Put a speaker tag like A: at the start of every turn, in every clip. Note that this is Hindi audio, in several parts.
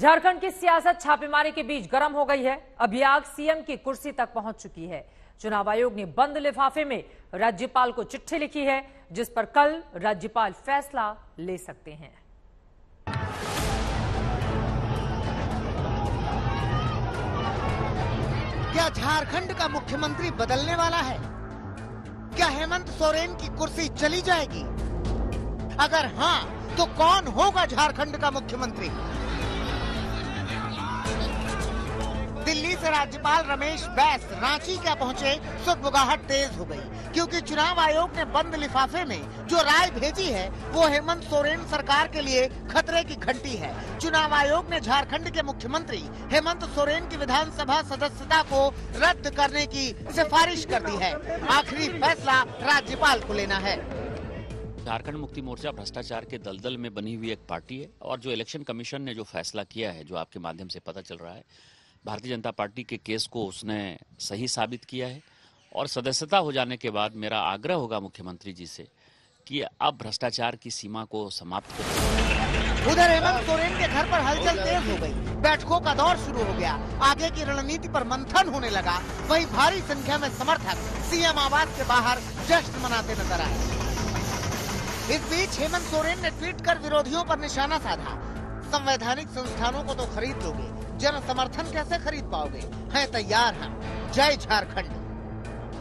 A: झारखंड की सियासत छापेमारी के बीच गर्म हो गई है। अब ये आग सीएम की कुर्सी तक पहुंच चुकी है। चुनाव आयोग ने बंद लिफाफे में राज्यपाल को चिट्ठी लिखी है, जिस पर कल राज्यपाल फैसला ले सकते हैं।
B: क्या झारखंड का मुख्यमंत्री बदलने वाला है? क्या हेमंत सोरेन की कुर्सी चली जाएगी? अगर हाँ, तो कौन होगा झारखंड का मुख्यमंत्री? दिल्ली से राज्यपाल रमेश बैस रांची क्या पहुंचे, सुगबुगाहट तेज हो गई, क्योंकि चुनाव आयोग ने बंद लिफाफे में जो राय भेजी है वो हेमंत सोरेन सरकार के लिए खतरे की घंटी है। चुनाव आयोग ने झारखंड के मुख्यमंत्री हेमंत सोरेन की विधानसभा सदस्यता को रद्द करने की सिफारिश कर दी है। आखिरी फैसला राज्यपाल को लेना है।
C: झारखंड मुक्ति मोर्चा भ्रष्टाचार के दलदल में बनी हुई एक पार्टी है और जो इलेक्शन कमीशन ने जो फैसला किया है, जो आपके माध्यम से पता चल रहा है, भारतीय जनता पार्टी के केस को उसने सही साबित किया है। और सदस्यता हो जाने के बाद मेरा आग्रह होगा मुख्यमंत्री जी से कि अब भ्रष्टाचार की सीमा को समाप्त करें।
B: उधर हेमंत सोरेन के घर पर हलचल तेज हो गई, बैठकों का दौर शुरू हो गया, आगे की रणनीति पर मंथन होने लगा। वहीं भारी संख्या में समर्थक सीएम आवास के बाहर जश्न मनाते नजर आए। इस बीच हेमंत सोरेन ने ट्वीट कर विरोधियों पर निशाना साधा। संवैधानिक संस्थानों को तो खरीद लोगे, जन समर्थन कैसे खरीद पाओगे? हैं तैयार हम, जय झारखंड।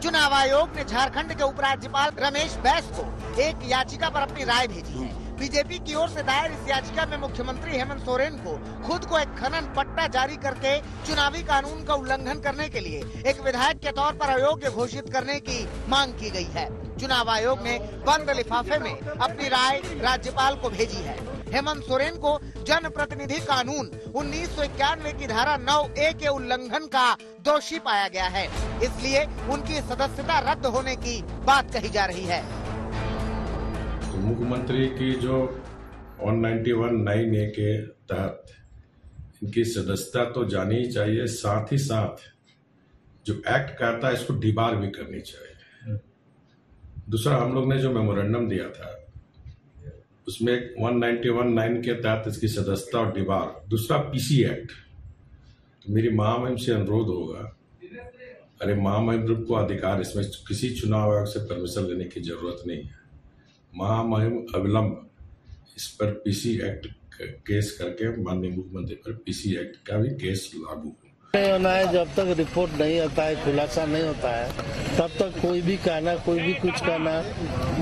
B: चुनाव आयोग ने झारखंड के उपराज्यपाल रमेश बैस को एक याचिका पर अपनी राय भेजी है। बीजेपी की ओर से दायर इस याचिका में मुख्यमंत्री हेमंत सोरेन को खुद को एक खनन पट्टा जारी करके चुनावी कानून का उल्लंघन करने के लिए एक विधायक के तौर पर अयोग्य घोषित करने की मांग की गई है। चुनाव आयोग ने बंद लिफाफे में अपनी राय राज्यपाल को भेजी है। हेमंत सोरेन को जनप्रतिनिधि कानून 1991 की धारा 9A के उल्लंघन का दोषी पाया गया है, इसलिए उनकी सदस्यता रद्द होने की बात कही जा रही है।
D: तो मुख्यमंत्री की जो 191(9)A के तहत इनकी सदस्यता तो जानी ही चाहिए, साथ ही साथ जो एक्ट कहता है इसको डिबार भी करनी चाहिए। दूसरा, हम लोग ने जो मेमोरेंडम दिया था उसमें 191(9) के तहत इसकी सदस्यता और डिबार, दूसरा पीसी एक्ट। तो मेरी महामहिम से अनुरोध होगा, अरे महामहिम को अधिकार, इसमें किसी चुनाव आयोग से परमिशन लेने की जरूरत नहीं है। महामहिम अविलंब इस पर पीसी एक्ट केस करके माननीय मुख्यमंत्री पर पीसी एक्ट का भी केस लागू
E: नहीं होना है। जब तक रिपोर्ट नहीं होता है, खुलासा नहीं होता है, तब तक कोई भी कहना, कोई भी कुछ कहना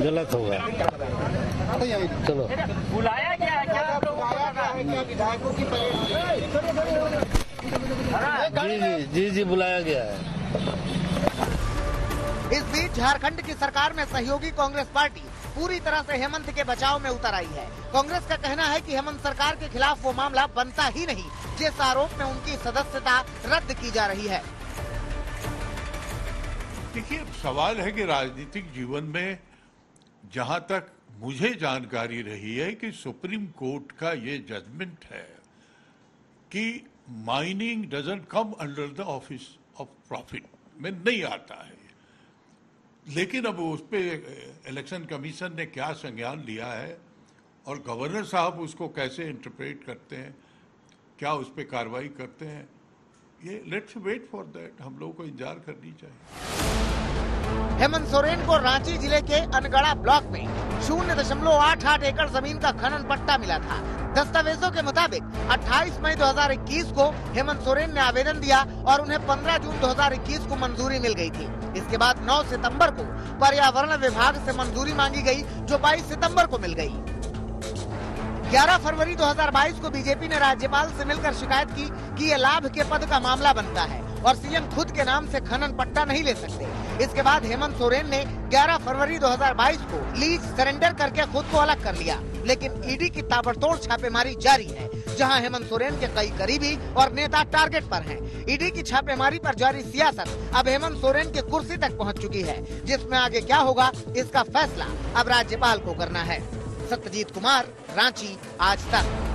E: गलत होगा। चलो,
B: बुलाया गया है क्या विधायकों की?
E: जी बुलाया गया है।
B: इस बीच झारखंड की सरकार में सहयोगी कांग्रेस पार्टी पूरी तरह से हेमंत के बचाव में उतर आई है। कांग्रेस का कहना है कि हेमंत सरकार के खिलाफ वो मामला बनता ही नहीं, जिस आरोप में उनकी सदस्यता रद्द की जा रही है।
F: देखिए, सवाल है कि राजनीतिक जीवन में जहां तक मुझे जानकारी रही है कि सुप्रीम कोर्ट का ये जजमेंट है कि mining doesn't come under the office of profit में नहीं आता है। लेकिन अब उस पे इलेक्शन कमीशन ने क्या संज्ञान लिया है और गवर्नर साहब उसको कैसे इंटरप्रेट करते हैं, क्या उस पे कार्रवाई करते हैं, ये लेट्स वेट फॉर दैट। हम लोगों को इंतजार करनी चाहिए।
B: हेमंत सोरेन को रांची जिले के अनगढ़ा ब्लॉक में 0.88 एकड़ जमीन का खनन पट्टा मिला था। दस्तावेजों के मुताबिक 28 मई 2021 को हेमंत सोरेन ने आवेदन दिया और उन्हें 15 जून 2021 को मंजूरी मिल गई थी। इसके बाद 9 सितंबर को पर्यावरण विभाग से मंजूरी मांगी गई, जो 22 सितंबर को मिल गई। 11 फरवरी 2022 को बीजेपी ने राज्यपाल से मिलकर शिकायत की कि ये लाभ के पद का मामला बनता है और सीएम खुद के नाम से खनन पट्टा नहीं ले सकते। इसके बाद हेमंत सोरेन ने 11 फरवरी 2022 को लीज सरेंडर करके खुद को अलग कर लिया। लेकिन ईडी की ताबड़तोड़ छापेमारी जारी है, जहां हेमंत सोरेन के कई करीबी और नेता टारगेट पर हैं। ईडी की छापेमारी पर जारी सियासत अब हेमंत सोरेन की कुर्सी तक पहुंच चुकी है, जिसमें आगे क्या होगा इसका फैसला अब राज्यपाल को करना है। सत्यजीत कुमार, रांची, आज तक।